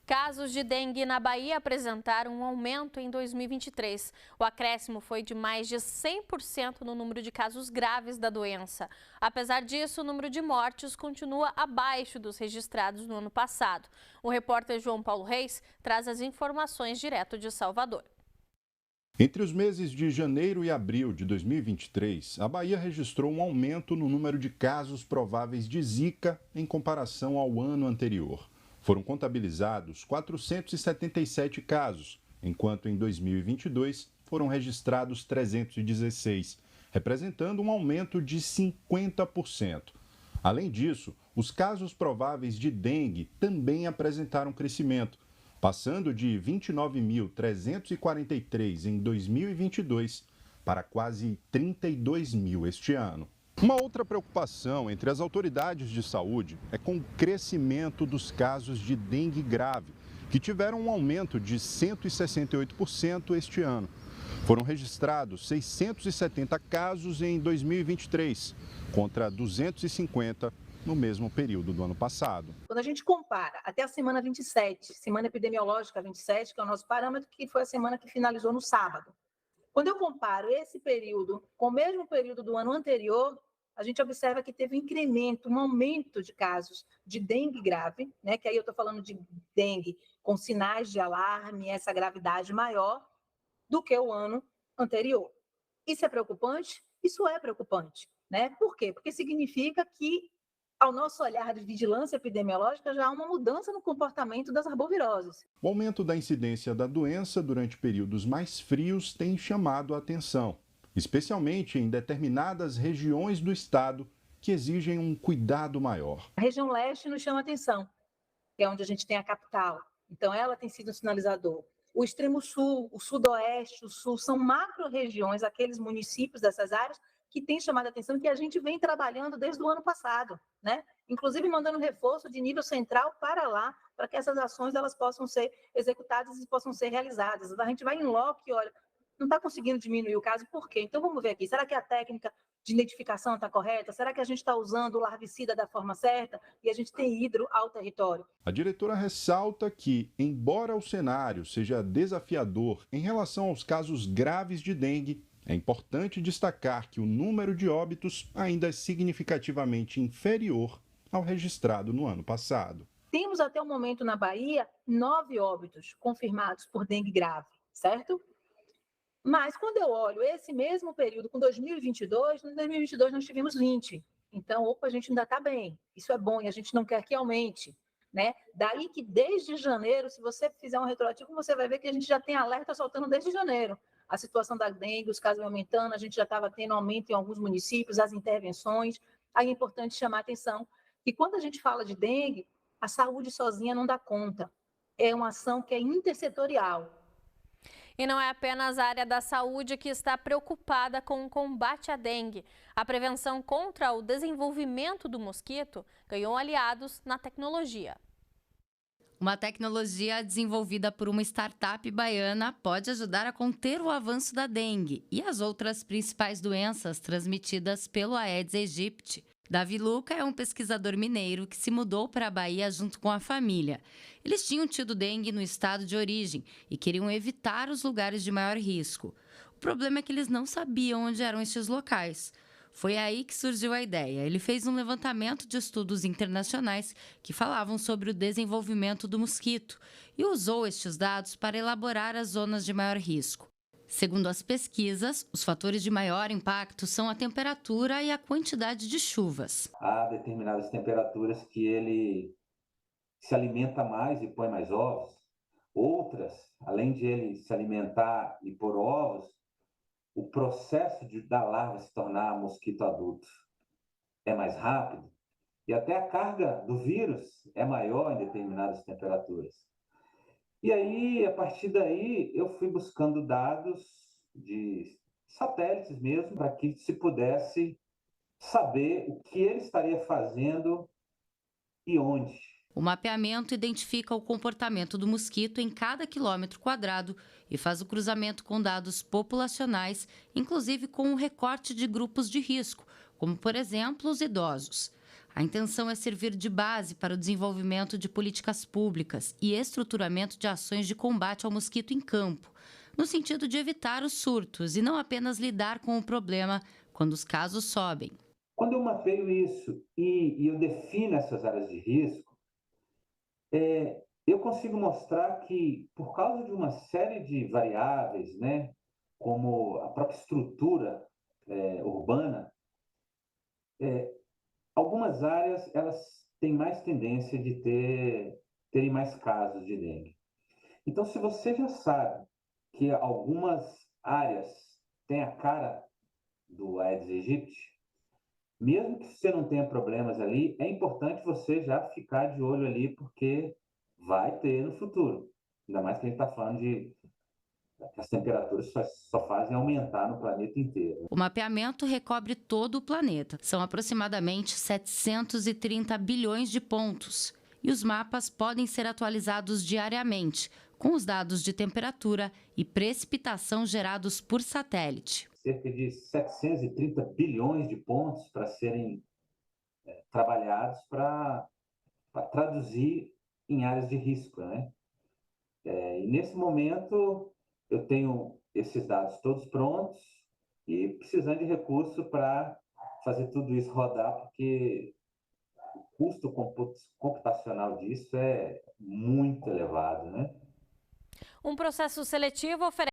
Casos de dengue na Bahia apresentaram um aumento em 2023. O acréscimo foi de mais de 100% no número de casos graves da doença. Apesar disso, o número de mortes continua abaixo dos registrados no ano passado. O repórter João Paulo Reis traz as informações direto de Salvador. Entre os meses de janeiro e abril de 2023, a Bahia registrou um aumento no número de casos prováveis de Zika em comparação ao ano anterior. Foram contabilizados 477 casos, enquanto em 2022 foram registrados 316, representando um aumento de 50%. Além disso, os casos prováveis de dengue também apresentaram crescimento, passando de 29.343 em 2022 para quase 32 mil este ano. Uma outra preocupação entre as autoridades de saúde é com o crescimento dos casos de dengue grave, que tiveram um aumento de 168% este ano. Foram registrados 670 casos em 2023, contra 250 no mesmo período do ano passado. Quando a gente compara até a semana 27, semana epidemiológica 27, que é o nosso parâmetro, que foi a semana que finalizou no sábado. Quando eu comparo esse período com o mesmo período do ano anterior, a gente observa que teve um incremento, um aumento de casos de dengue grave, né? Que aí eu estou falando de dengue com sinais de alarme, essa gravidade maior do que o ano anterior. Isso é preocupante? Isso é preocupante, né? Por quê? Porque significa que, ao nosso olhar de vigilância epidemiológica, já há uma mudança no comportamento das arboviroses. O aumento da incidência da doença durante períodos mais frios tem chamado a atenção, especialmente em determinadas regiões do estado que exigem um cuidado maior. A região leste nos chama a atenção, que é onde a gente tem a capital. Então, ela tem sido um sinalizador. O extremo sul, o sudoeste, o sul, são macro-regiões, aqueles municípios dessas áreas que têm chamado a atenção, que a gente vem trabalhando desde o ano passado, né? Inclusive mandando reforço de nível central para lá, para que essas ações elas possam ser executadas e possam ser realizadas. A gente vai em loco e olha, não está conseguindo diminuir o caso, por quê? Então vamos ver aqui, será que a técnica de identificação está correta? Será que a gente está usando o larvicida da forma certa e a gente tem hidro ao território? A diretora ressalta que, embora o cenário seja desafiador em relação aos casos graves de dengue, é importante destacar que o número de óbitos ainda é significativamente inferior ao registrado no ano passado. Temos até o momento na Bahia 9 óbitos confirmados por dengue grave, certo? Mas quando eu olho esse mesmo período com 2022, em 2022 nós tivemos 20. Então, opa, a gente ainda está bem. Isso é bom e a gente não quer que aumente, né? Daí que desde janeiro, se você fizer um retroativo, você vai ver que a gente já tem alerta soltando desde janeiro. A situação da dengue, os casos aumentando, a gente já estava tendo aumento em alguns municípios, as intervenções. Aí é importante chamar a atenção que quando a gente fala de dengue, a saúde sozinha não dá conta. É uma ação que é intersetorial. E não é apenas a área da saúde que está preocupada com o combate à dengue. A prevenção contra o desenvolvimento do mosquito ganhou aliados na tecnologia. Uma tecnologia desenvolvida por uma startup baiana pode ajudar a conter o avanço da dengue e as outras principais doenças transmitidas pelo Aedes aegypti. Davi Luca é um pesquisador mineiro que se mudou para a Bahia junto com a família. Eles tinham tido dengue no estado de origem e queriam evitar os lugares de maior risco. O problema é que eles não sabiam onde eram estes locais. Foi aí que surgiu a ideia. Ele fez um levantamento de estudos internacionais que falavam sobre o desenvolvimento do mosquito e usou estes dados para elaborar as zonas de maior risco. Segundo as pesquisas, os fatores de maior impacto são a temperatura e a quantidade de chuvas. Há determinadas temperaturas que ele se alimenta mais e põe mais ovos. Outras, além de ele se alimentar e pôr ovos, o processo da larva se tornar mosquito adulto é mais rápido e até a carga do vírus é maior em determinadas temperaturas. E aí, a partir daí, eu fui buscando dados de satélites mesmo, para que se pudesse saber o que ele estaria fazendo e onde. O mapeamento identifica o comportamento do mosquito em cada quilômetro quadrado e faz o cruzamento com dados populacionais, inclusive com o recorte de grupos de risco, como, por exemplo, os idosos. A intenção é servir de base para o desenvolvimento de políticas públicas e estruturamento de ações de combate ao mosquito em campo, no sentido de evitar os surtos e não apenas lidar com o problema quando os casos sobem. Quando eu mapeio isso e eu defino essas áreas de risco, eu consigo mostrar que, por causa de uma série de variáveis, né, como a própria estrutura urbana, algumas áreas elas têm mais tendência de terem mais casos de dengue. Então, se você já sabe que algumas áreas têm a cara do Aedes aegypti, mesmo que você não tenha problemas ali, é importante você já ficar de olho ali, porque vai ter no futuro. Ainda mais que a gente está falando de que as temperaturas só fazem aumentar no planeta inteiro. O mapeamento recobre todo o planeta. São aproximadamente 730 bilhões de pontos. E os mapas podem ser atualizados diariamente, com os dados de temperatura e precipitação gerados por satélite. Cerca de 730 bilhões de pontos para serem trabalhados para traduzir em áreas de risco, né? E nesse momento eu tenho esses dados todos prontos e precisando de recurso para fazer tudo isso rodar, porque o custo computacional disso é muito elevado, né? Um processo seletivo oferece